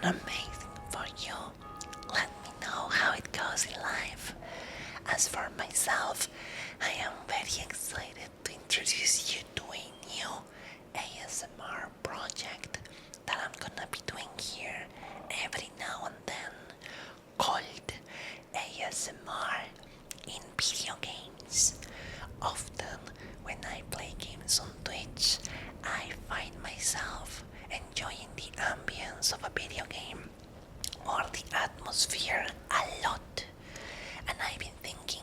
and amazing for you. Let me know how it goes in life. As for myself, I am very excited to introduce you to a new ASMR project that I'm gonna be doing here every now and then, called ASMR in video games. Often when I play games on Twitch, I find myself enjoying the ambience of a video game or the atmosphere a lot. And I've been thinking,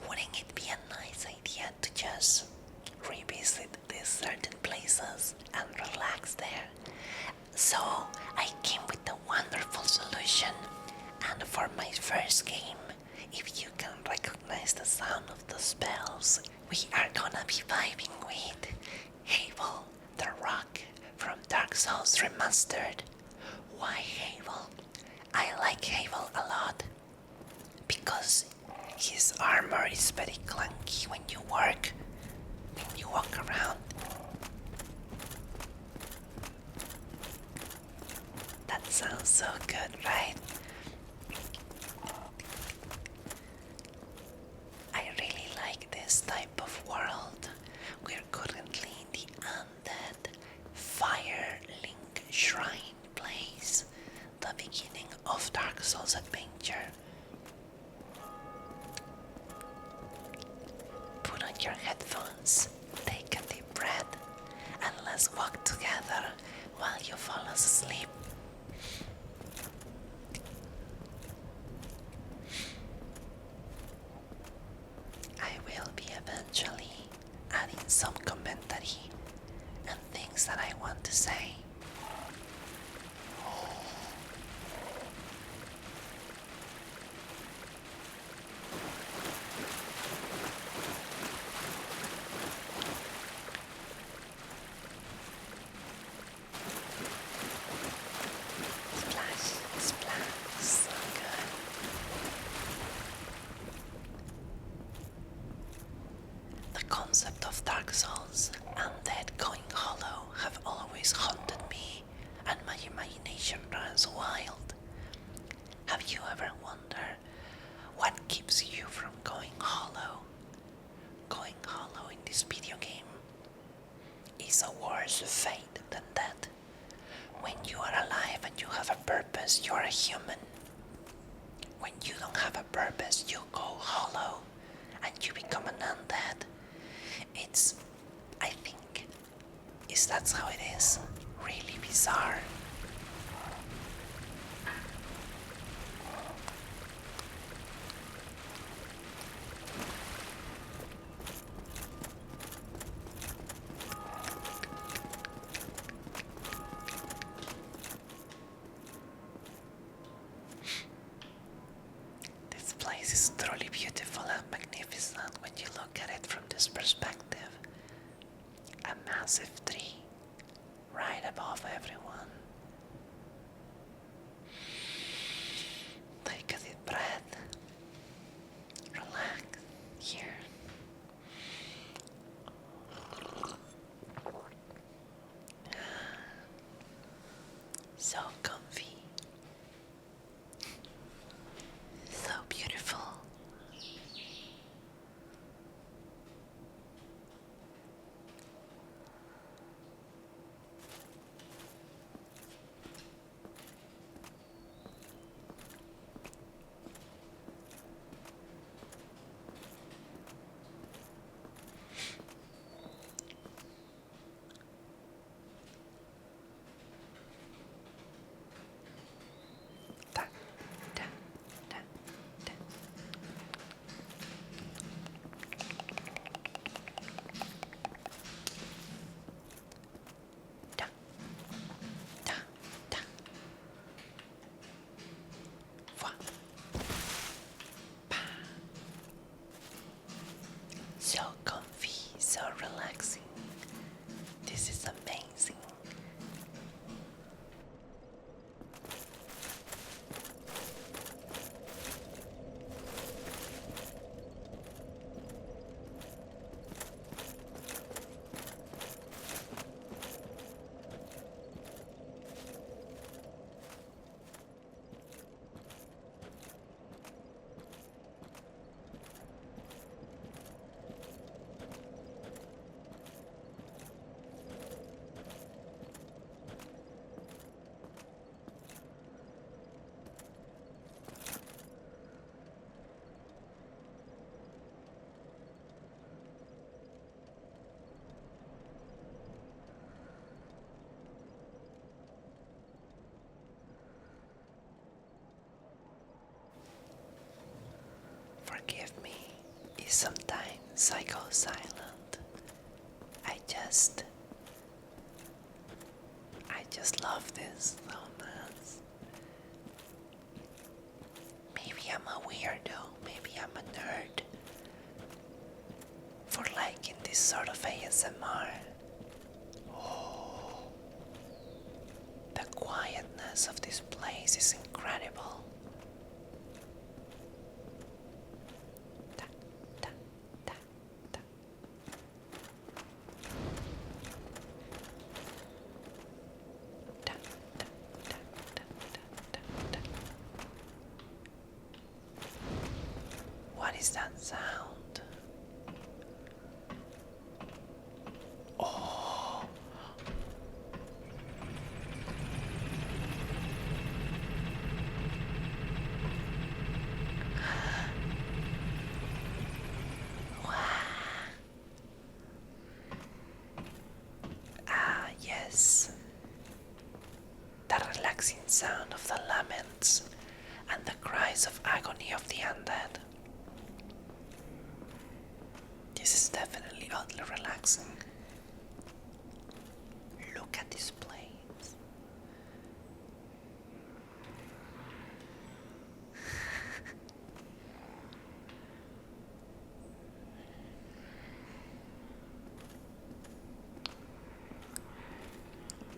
wouldn't it be a nice idea to just revisit these certain places and relax there? So I came with a wonderful solution, and for my first game, if you can recognize the sound of the spells, we are gonna be vibing with Havel, the rock from Dark Souls Remastered. Why Havel? I like Havel a lot because his armor is very clunky when you walk around. That sounds so good, right? I really like this type of world. We're currently in the Undead firelink shrine place, the beginning of Dark Souls adventure. Put on your headphones, take a deep breath, and let's walk together while you fall asleep. I will be eventually adding some commentary and things that I want to say. Splash, splash, so good. The concept of Dark Souls and Undead going hollow have always haunted me, and my imagination runs wild. Have you ever wondered what keeps you from going hollow? Going hollow in this video game is a worse fate than that. When you are alive and you have a purpose, you are a human. When you don't have a purpose, you go hollow and you become an undead. I think, that's how it is. Really bizarre. This place is truly beautiful and magnificent when you look at it from this perspective. A massive tree right above everyone. Take a deep breath. Relax here. So comfy. So beautiful. Da, da, da, da. Da, da, da. Voix. Pa. So comfy, so relaxing. This is amazing. sometimes I go silent. I just love this so much. Maybe I'm a weirdo, maybe I'm a nerd for liking this sort of ASMR. Oh, the quietness of this place is incredible. What is that sound? Oh. Wow. Ah, yes. The relaxing sound of the laments and the cries of agony of the undead. This is definitely oddly relaxing. Look at this place.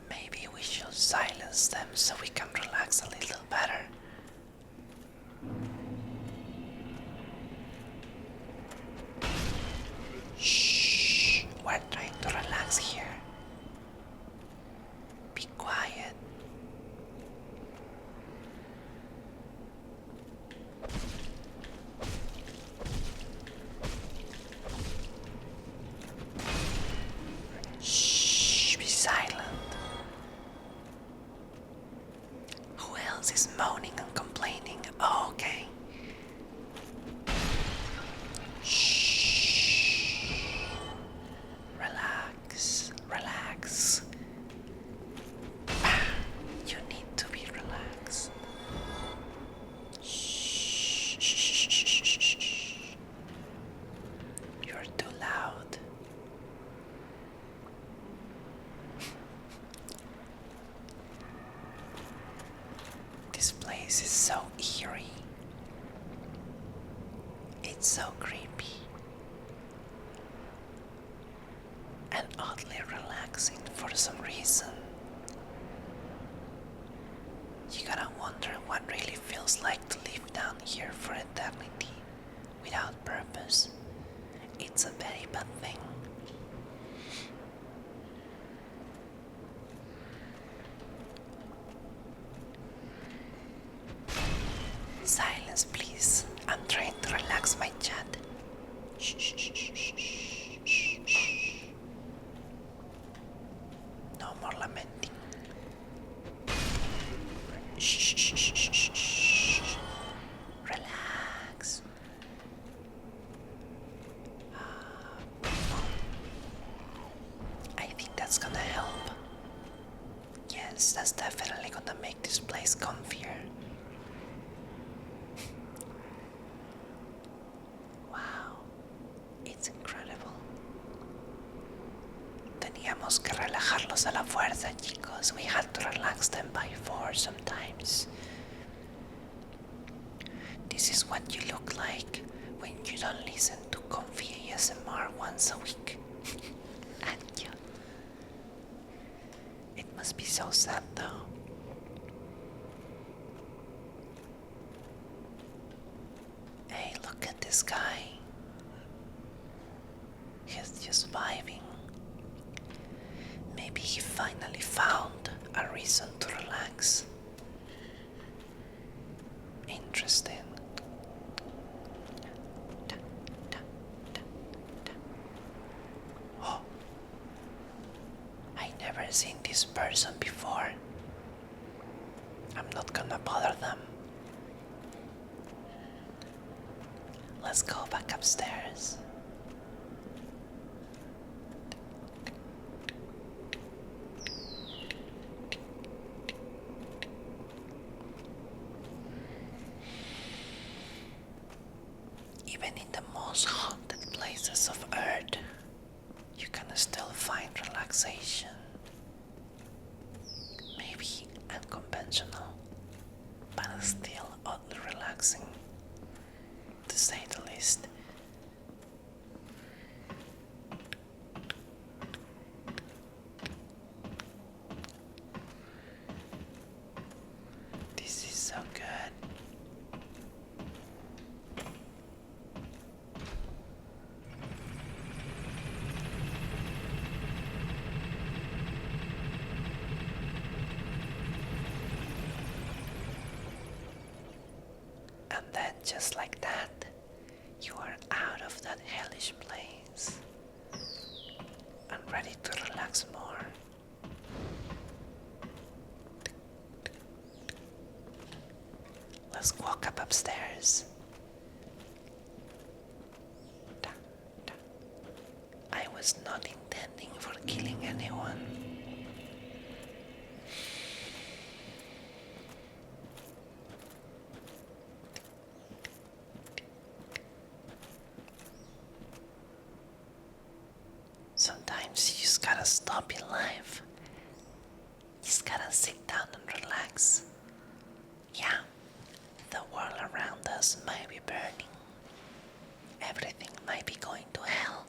Maybe we should silence them so we can relax a little better. Shh, we're trying to relax here. Be quiet. Shh, be silent. Who else is moaning and complaining? Oh, okay. Relax, relax. You need to be relaxed. Shh. You're too loud. This place is so eerie. It's so creepy. And oddly relaxing for some reason. You gotta wonder what really feels like to live down here for eternity without purpose. It's a very bad thing. Silence, please. I'm trying to relax my chat. Shh, shh, shh, shh, shh, shh. No more lamenting. Shh, shh, shh, shh, shh. Relax. I think that's gonna help. Yes, that's definitely gonna make this place comfier. Wow, it's incredible. Teníamos que relajarlos a la fuerza, chicos. We had to relax them by force sometimes. This is what you look like when you don't listen to comfy ASMR once a week. And you. It must be so sad though. Hey, look at this guy. He's just vibing. Maybe he finally found a reason to relax. Interesting. Oh, I never seen this person before. I'm not gonna bother them. Let's go back upstairs. even in the most haunted places of Earth, you can still find relaxation. Maybe unconventional, but still oddly relaxing, to say the least. This is so good. And then just like that, you are out of that hellish place and ready to relax more. Let's walk up upstairs. I was not intending for killing anyone. Sometimes you just gotta stop in life. You just gotta sit down and relax. Yeah, the world around us might be burning. Everything might be going to hell.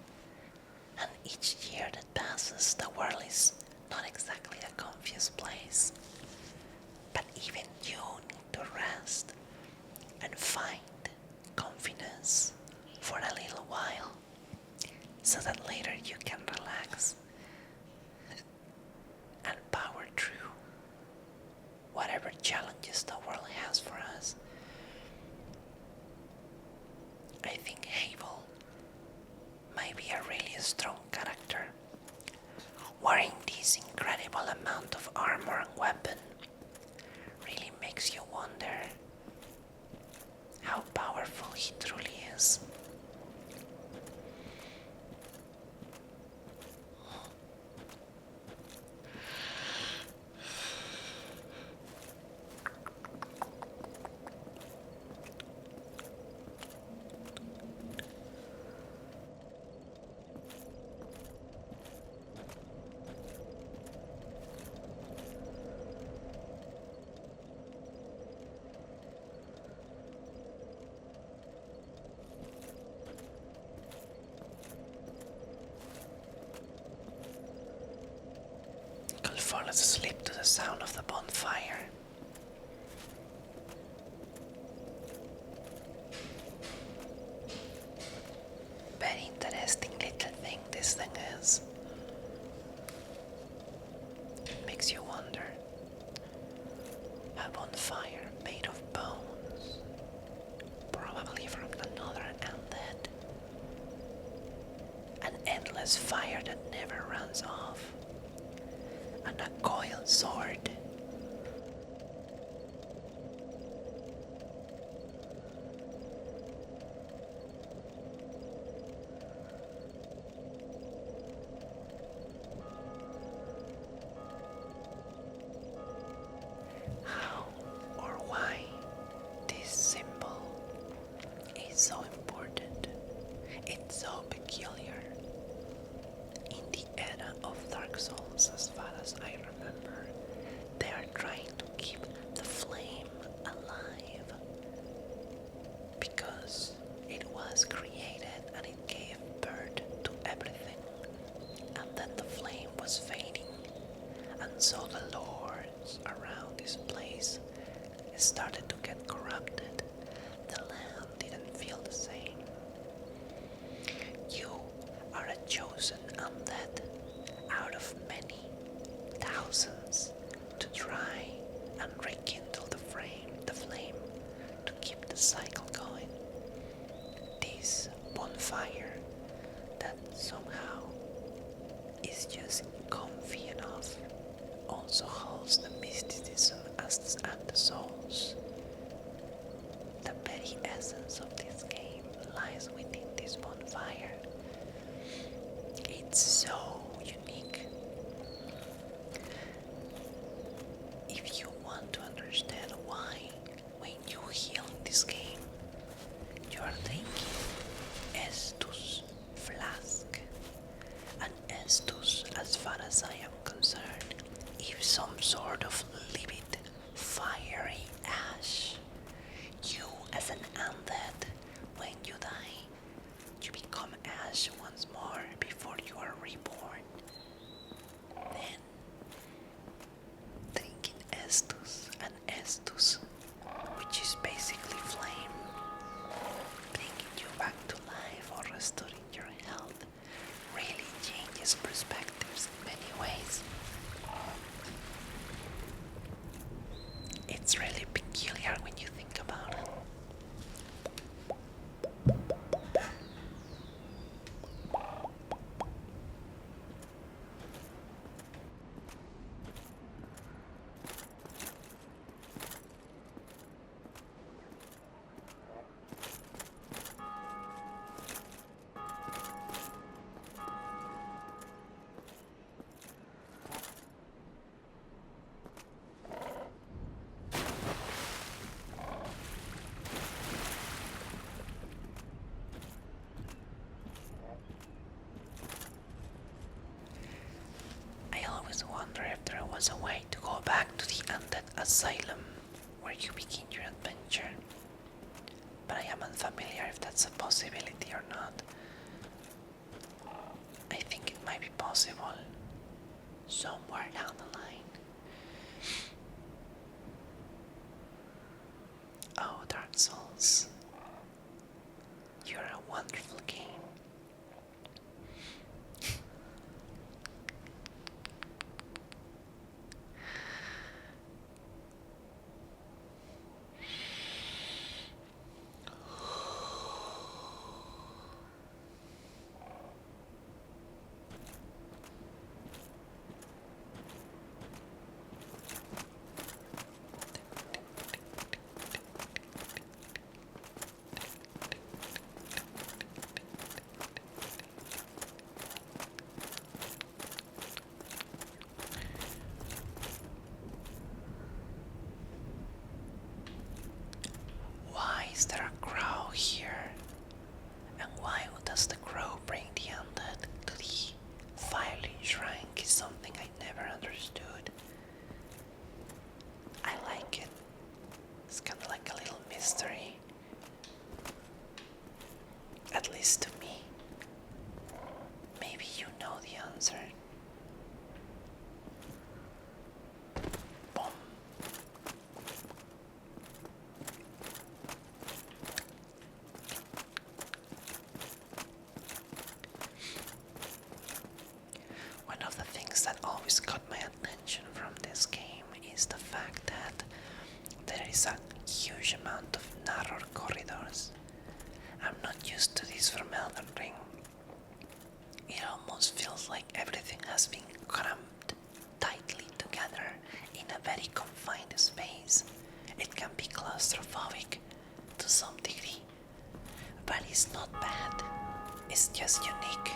And each year that passes, the world is not exactly the comfiest place. But even you need to rest and find confidence for a little while, so that later you can relax and power through whatever challenges the world has for us. I think Havel might be a really strong character. Wearing this incredible amount of armor and weapon really makes you wonder how powerful he truly is. I'll fall asleep to the sound of the bonfire. Very interesting little thing this thing is. It makes you wonder. A bonfire made of bones, probably from another undead. An endless fire that never runs off. And a coiled sword. How or why this symbol is so important? It's so peculiar. In the era of Dark Souls, as far as I remember, they are trying to keep the flame alive because it was created and it gave birth to everything, and then the flame was fading, and so the lords around this place started to get corrupted. The land didn't feel the same. You are a chosen undead out of many thousands to try and rekindle the flame to keep the cycle going. This bonfire that somehow is just comfy enough also holds the mysticism and the souls. The very essence of this game lies within this bonfire. It's so unique. If you want to understand why, when you heal in this game, you are thinking crash once more before you are reborn. Then drinking estus and estus, which is basically flame, bringing you back to life or restoring your health, really changes perspectives in many ways. It's really peculiar when you think about it. I wonder if there was a way to go back to the Undead Asylum where you begin your adventure, but I am unfamiliar if that's a possibility or not. I think it might be possible somewhere down the line. Oh, Dark Souls, you're a wonderful game. Is there a crow here? And why does the crow bring the undead to the firelink shrine is something I never understood. I like it. It's kind of like a little mystery. At least to me. Maybe you know the answer. Boom. One of the things that always caught my attention from this game is the fact that there is a huge amount of narrow corridors. I'm not used to this from Elden Ring. It almost feels like everything has been crammed tightly together in a very confined space. It can be claustrophobic to some degree, but it's not bad. It's just unique.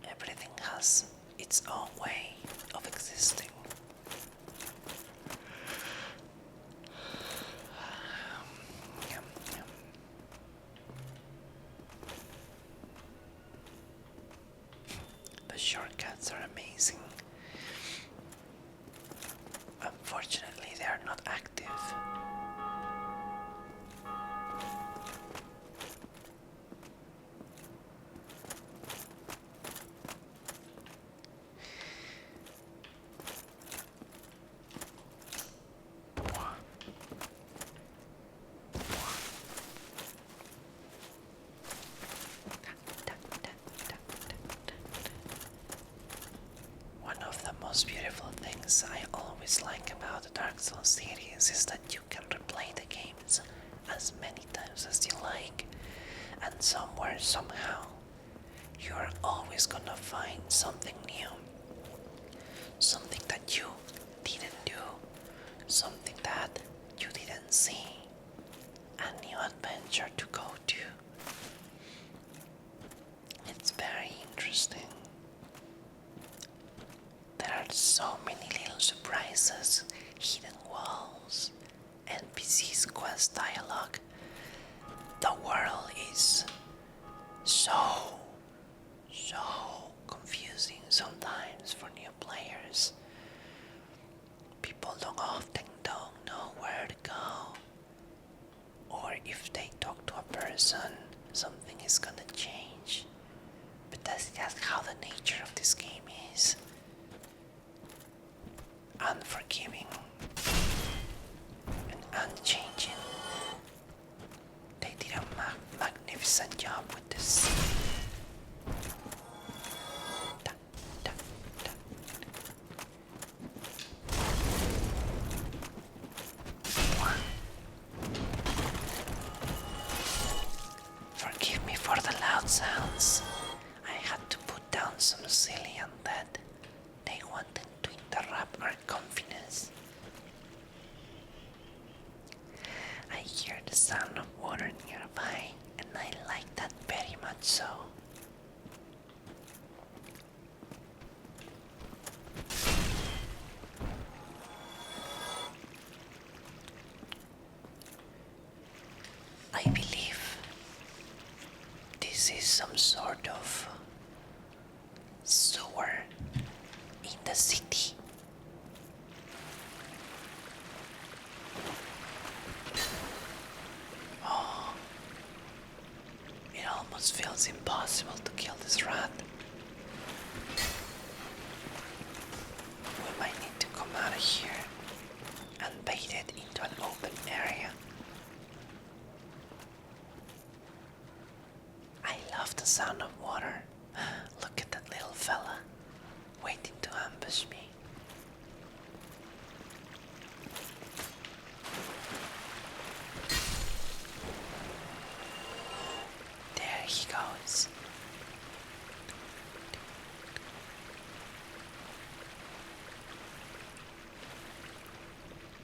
Everything has its own way of existing. Yum, yum. The shortcuts are amazing. Unfortunately, they are not active. One of the most beautiful things I always like about the Dark Souls series is that you can replay the games as many times as you like, and somewhere, somehow, you are always gonna find something new. Something that you didn't do, something that you didn't see, a new adventure to go to. It's very interesting. There are so many little surprises, hidden walls, NPCs, quest dialogue. The world is so confusing sometimes for new players. People often don't know where to go or if they talk to a person, something is gonna change. But that's just how the nature of this game is. Unforgiving and unchanging. They did a magnificent job with this. Forgive me for the loud sounds. I had to put down some silly undead. They wanted to interrupt our confidence. I hear the sound of water nearby, and I like that very much so. I believe this is some sort of sewer in the city. Oh, it almost feels impossible to kill this rat. We might need to come out of here and bait it into an open area. I love the sound of water. Look at that little fella, waiting to ambush me. There he goes.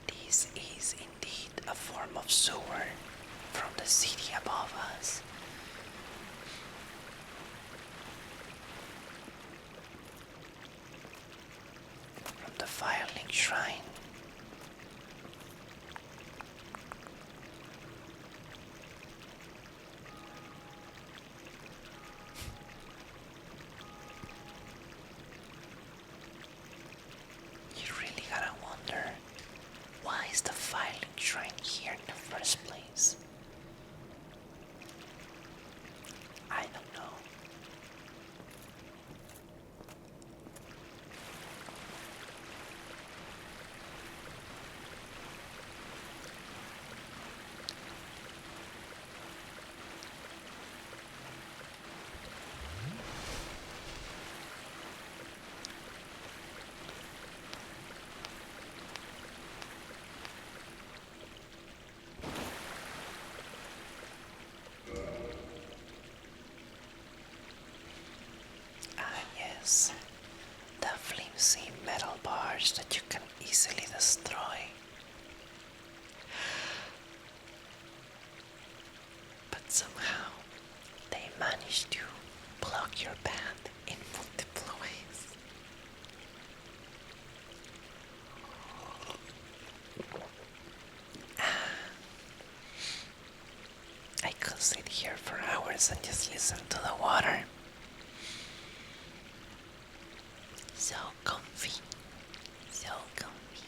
This is indeed a form of sewer from the city above us. From the firelink shrine. You really gotta wonder, why is the firelink shrine here in the first place? I don't know. The flimsy metal bars that you can easily destroy. But somehow they manage to block your path in multiple ways. I could sit here for hours and just listen to the water. So comfy, so comfy.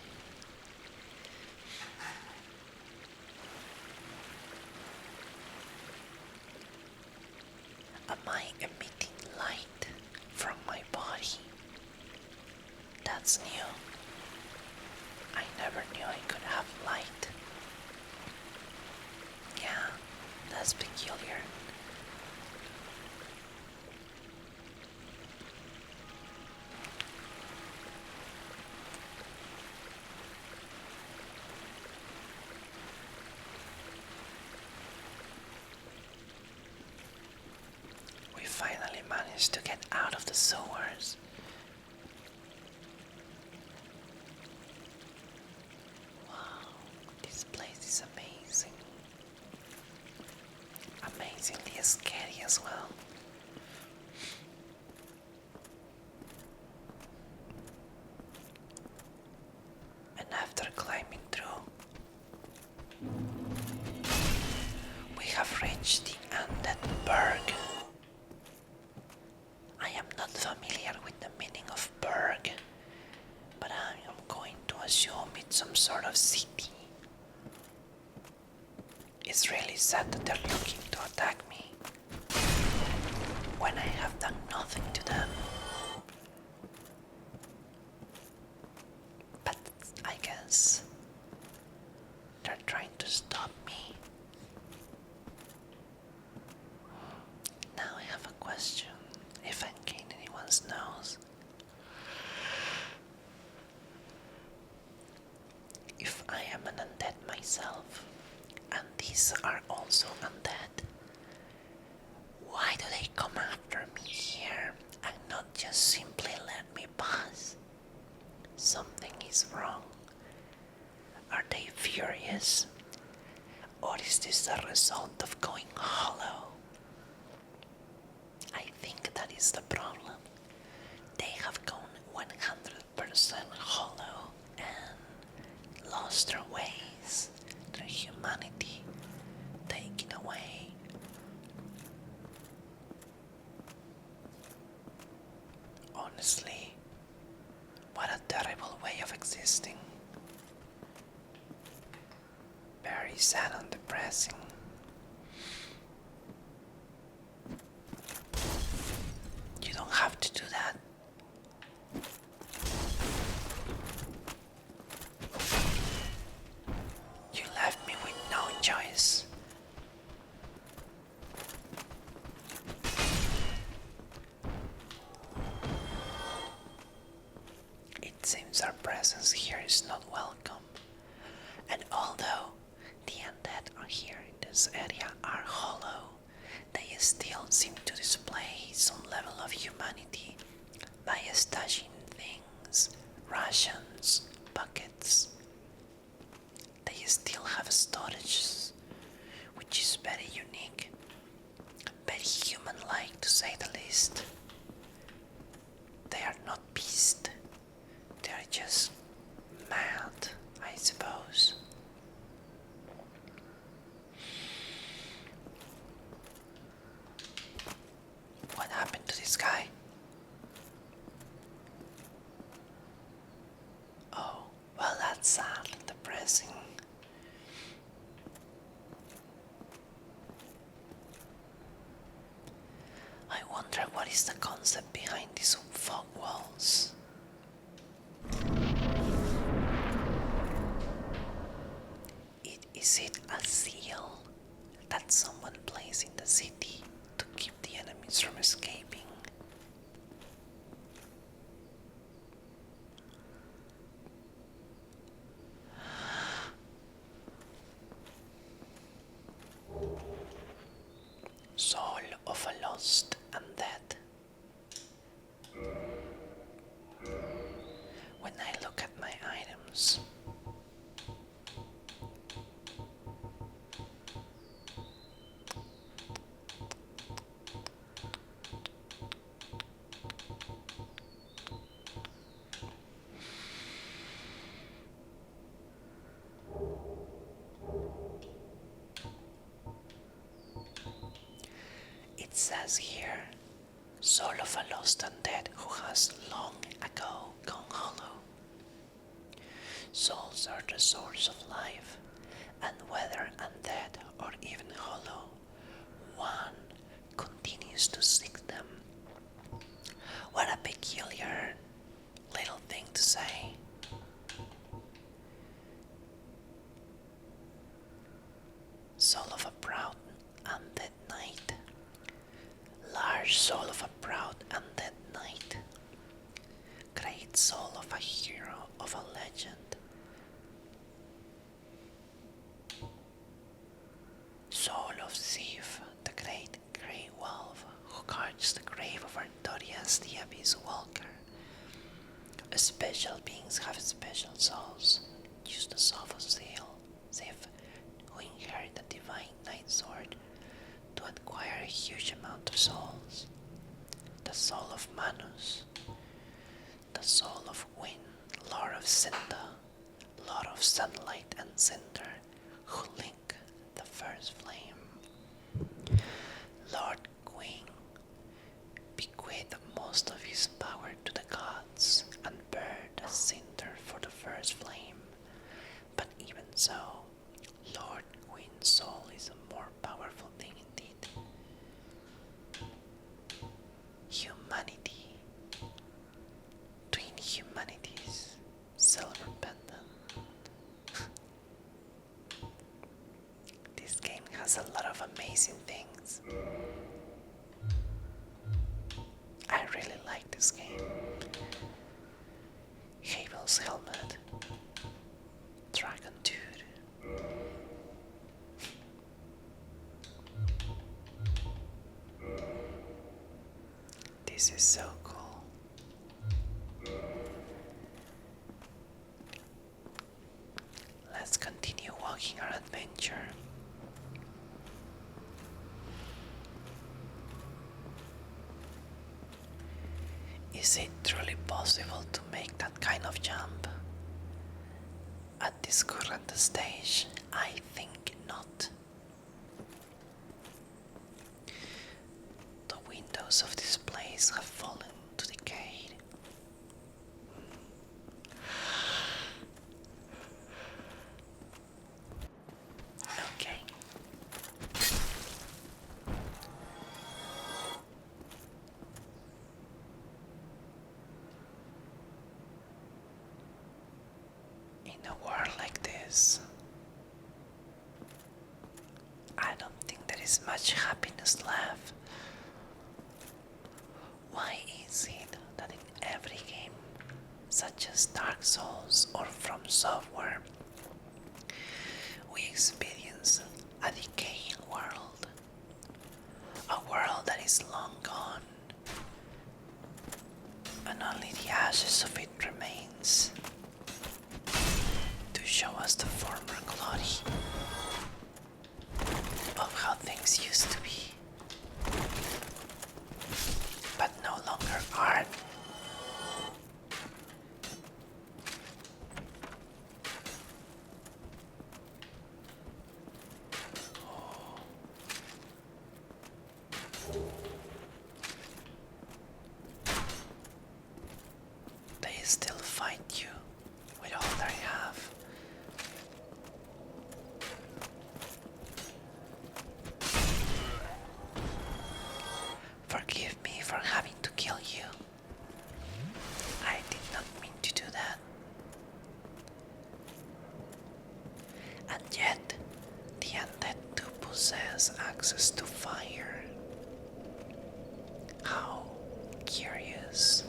Am I emitting light from my body? That's new. I never knew I could have light. Yeah, that's peculiar. Finally managed to get out of the sewers. Wow, this place is amazing. Amazingly scary as well. And after climbing through, we have reached the Undead burg. I am not familiar with the meaning of burg, but I am going to assume it's some sort of city. It is really sad that they're looking to attack me when I have done nothing to them. But I guess they're trying to stop me. Now I have a question, if in case anyone knows. If I am an undead myself, and these are also undead, why do they come after me here and not just simply let me pass? Something is wrong. Are they furious? Or is this a result of going hollow? I think that is the problem. They have gone 100% hollow and lost their ways, their humanity taken away. Honestly, what a terrible way of existing. Very sad and depressing. You don't have to do that. You left me with no choice. It seems our presence here is not welcome. And although the undead are here in this area are hollow, they still seem to display some level of humanity by stashing things, rations, buckets. They still have storages, which is very unique, very human-like to say the least. They are not beasts, they are just mad, I suppose. What happened to this guy? Oh, well, that's sad and depressing. I wonder what is the concept behind these fog walls. Is it a seal that someone placed in the city to keep the enemies from escaping? Soul of a lost undead. When I look at my items, it says here, soul of a lost undead who has long ago gone hollow. Souls are the source of life, and whether undead or even hollow, one continues to seek them. What a peculiar little thing to say. Soul of a proud undead knight. Large soul of a proud undead knight. Great soul of a hero of a legend. Soul of Sif, the great grey wolf who guards the grave of Artorias, the abyss walker. Special beings have special souls. Use the soul of Sif, who inherit the divine night sword to acquire a huge amount of souls. The soul of Manus, the soul of Wind, Lord of Cinta, Lord of Sunlight and Cinder, who link the first flame. Lord Queen bequeathed most of his power to the gods and burned a cinder for the first flame. But even so, Lord Queen's soul is has a lot of amazing things. I really like this game. Havel's helmet. Dragon dude. This is so cool. Let's continue walking our adventure. Is it truly possible to make that kind of jump? At this current stage, I think not. The windows of this place have fallen to decay. Okay. In a world like this, I don't think there is much happiness left. Why is it that in every game, such as Dark Souls or From Software, we experience a decaying world? A world that is long gone, and only the ashes of it remains to show us the former glory of how things used to be, but no longer are. They still fight you with all they have. Forgive me for having to kill you. I did not mean to do that. And yet, the undead do possess access to fire. How curious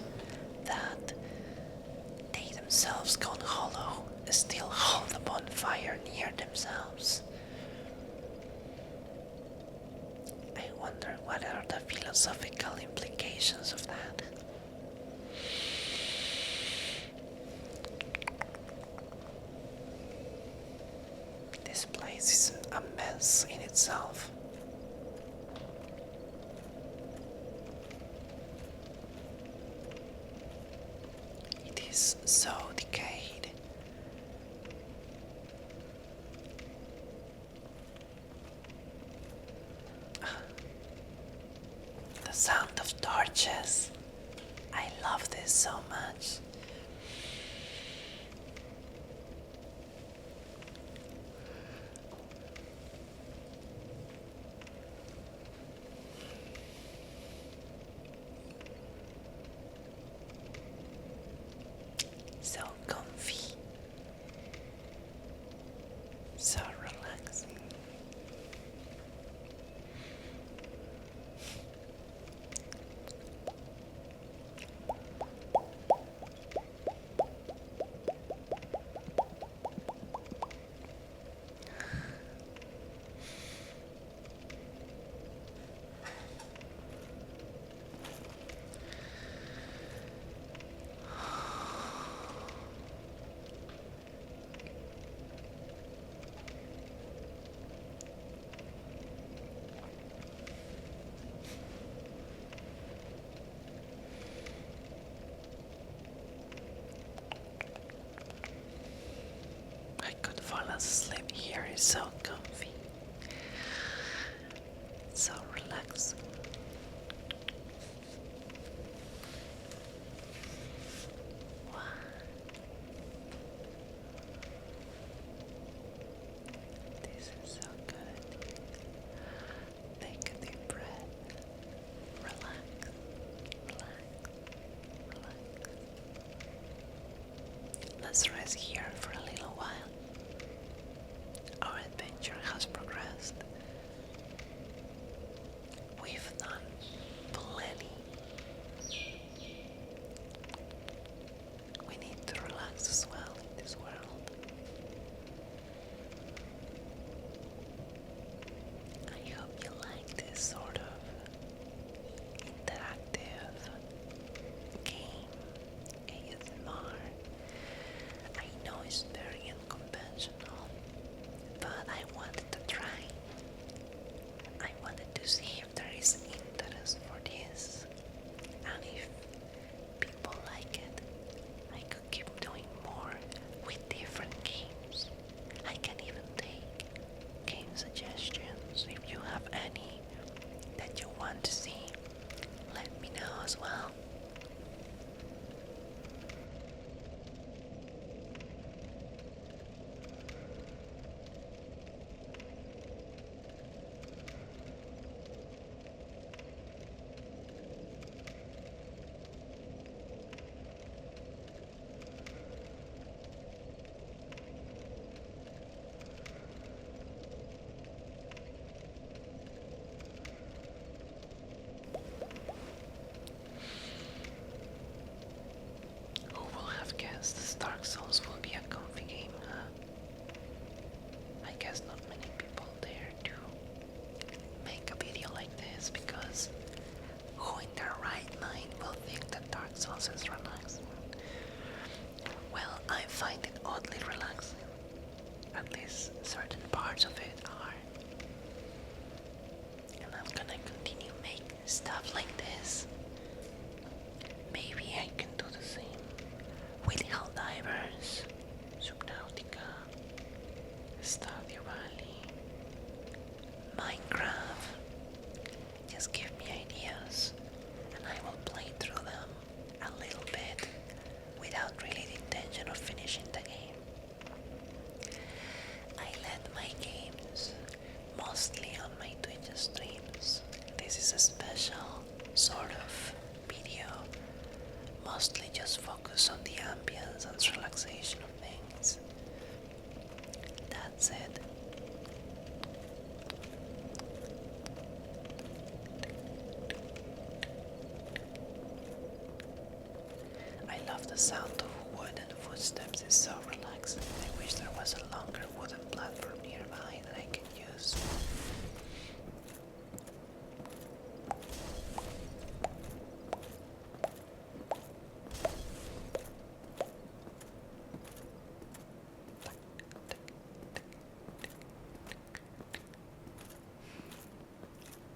that they themselves gone hollow still hold the bonfire near themselves. I wonder what are the philosophical implications of that. This place is a mess in itself. It is so decayed. The sound of torches. I love this so much. So comfy. So relaxing. I could fall asleep here. It's so comfy. So relaxing. Wow. This is so good. Take a deep breath. Relax. Relax. Relax. Let's rest here for a little while. Our adventure has progressed want to see, let me know as well. Dark Souls will be a comfy game, huh? I guess not many people dare to make a video like this because who in their right mind will think that Dark Souls is relaxing? Well, I find it oddly relaxing. At least certain parts of it are. And I'm gonna continue making stuff like this. Maybe I can do the same with Helldivers, Subnautica, Stardew Valley, Minecraft. Just give me ideas and I will play through them a little bit without really the intention of finishing the game. I let my games mostly on my Twitch streams. This is a special sort of video, mostly just focus on the ambience and relaxation of things. That's it. I love the sound of wood and footsteps, it's so relaxing. I wish there was a longer wooden platform nearby that I can use.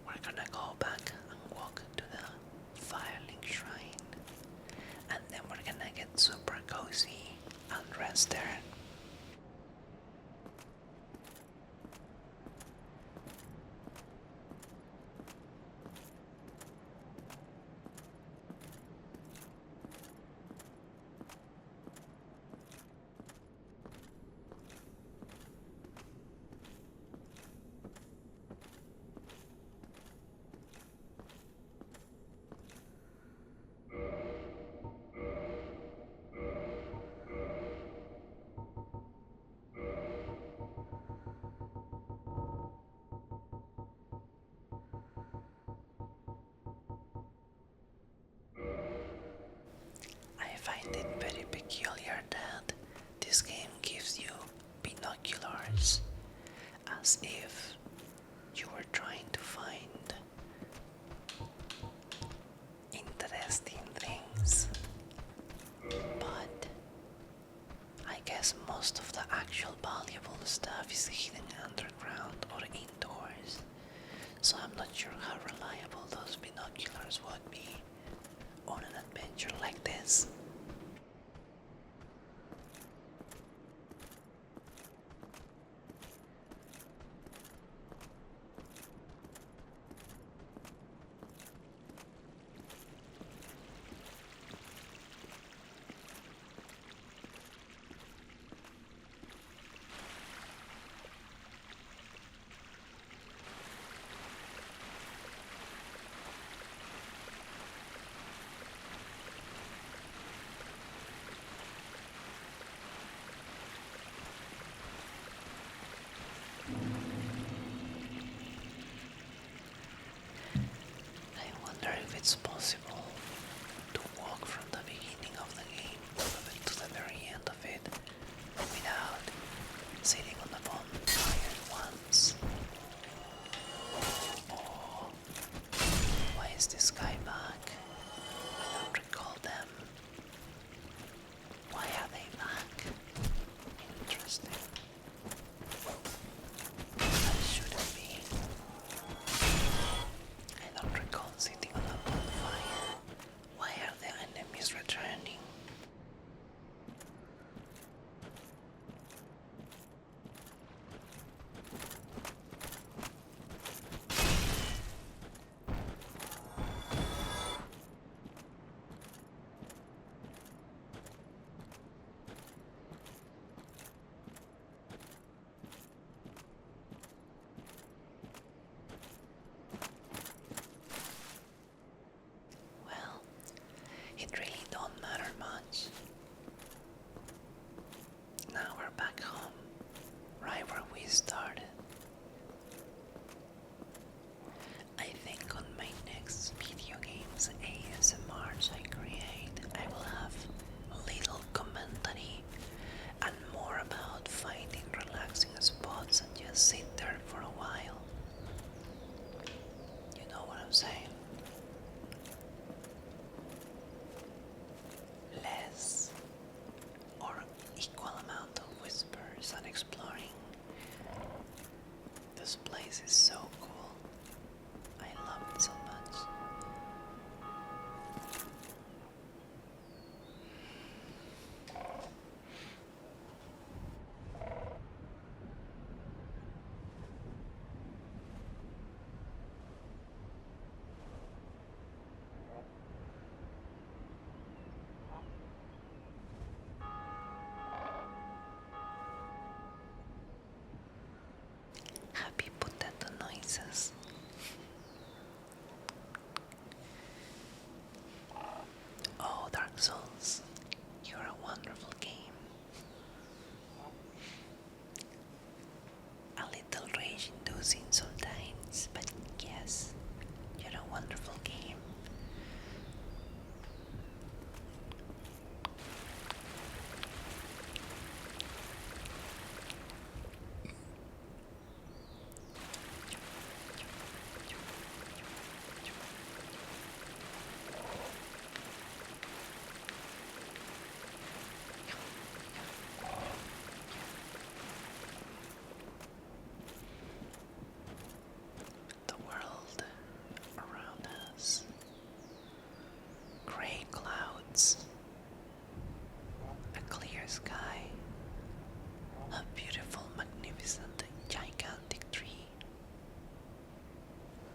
We're gonna go back and walk to the firelink shrine, and then we're gonna get super cozy and rest there. I find it very peculiar that this game gives you binoculars, as if you were trying to find interesting things. But I guess most of the actual valuable stuff is hidden underground or indoors, so I'm not sure how reliable those binoculars would be on an adventure like this. It's possible to walk from the beginning of the game to the very end of it without sitting on the bonfire once. Oh, why is this guy back? I don't recall them. Why are they back? Interesting. That shouldn't be. I don't recall sitting on a bonfire. place is so cool. I love it so much. Happy potato noises. Oh, Dark Souls, you're a wonderful game. A little rage-inducing sometimes, but yes, you're a wonderful game. The world around us. Gray clouds. A clear sky. A beautiful, magnificent, gigantic tree.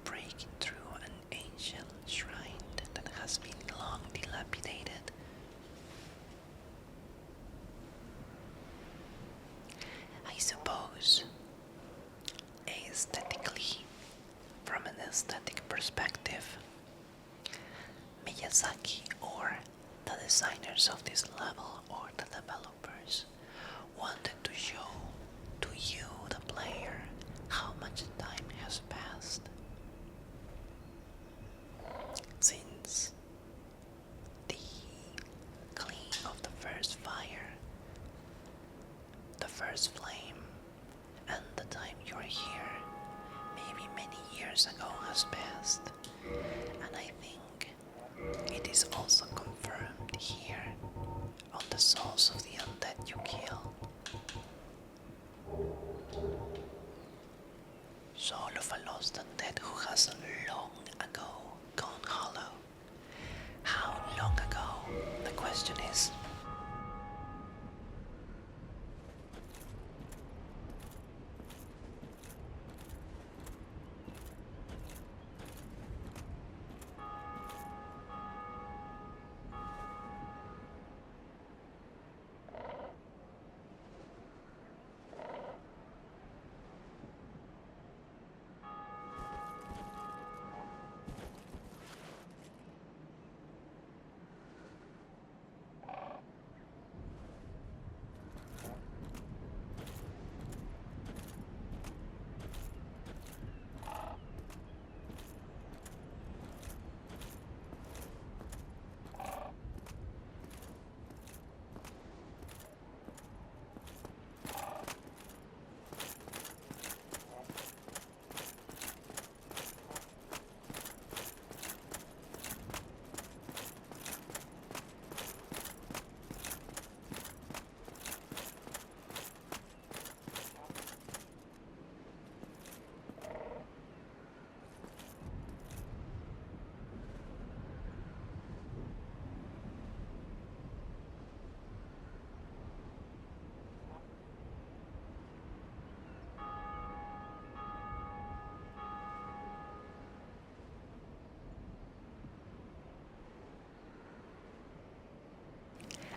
Breaking through an ancient shrine that has been long dilapidated. I suppose, aesthetically, from an aesthetic perspective, Miyazaki or the designers of this level or the developers wanted to show to you, the player, how much time has passed since the gleam of the first fire, the first flame, and the time you're here, maybe many years ago, has passed. And I think it is also confirmed here on the souls of the undead you kill. Soul of a lost undead who has long ago gone hollow. How long ago? The question is.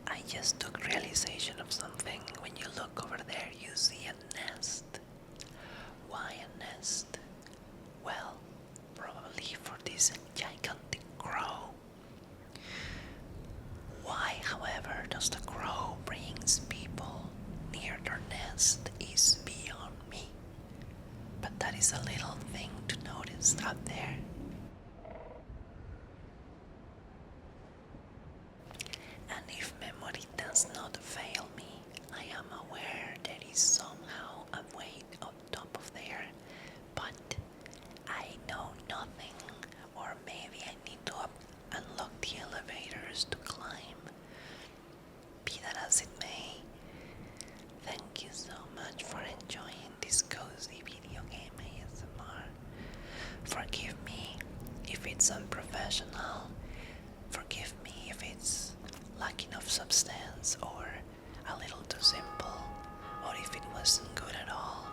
I just took realization of something. When you look over there, you see a nest. Why a nest? Well, probably for this gigantic crow. Why, however, does the crow brings people near their nest is beyond me. But that is a little thing to notice up there. And if memory does not fail me, I am aware there is somehow a way on top of there, but I know nothing, or maybe I need to unlock the elevators to climb. Be that as it may, thank you so much for enjoying this cozy video game ASMR. it's unprofessional. Forgive me if it's lacking of substance or a little too simple, or if it wasn't good at all.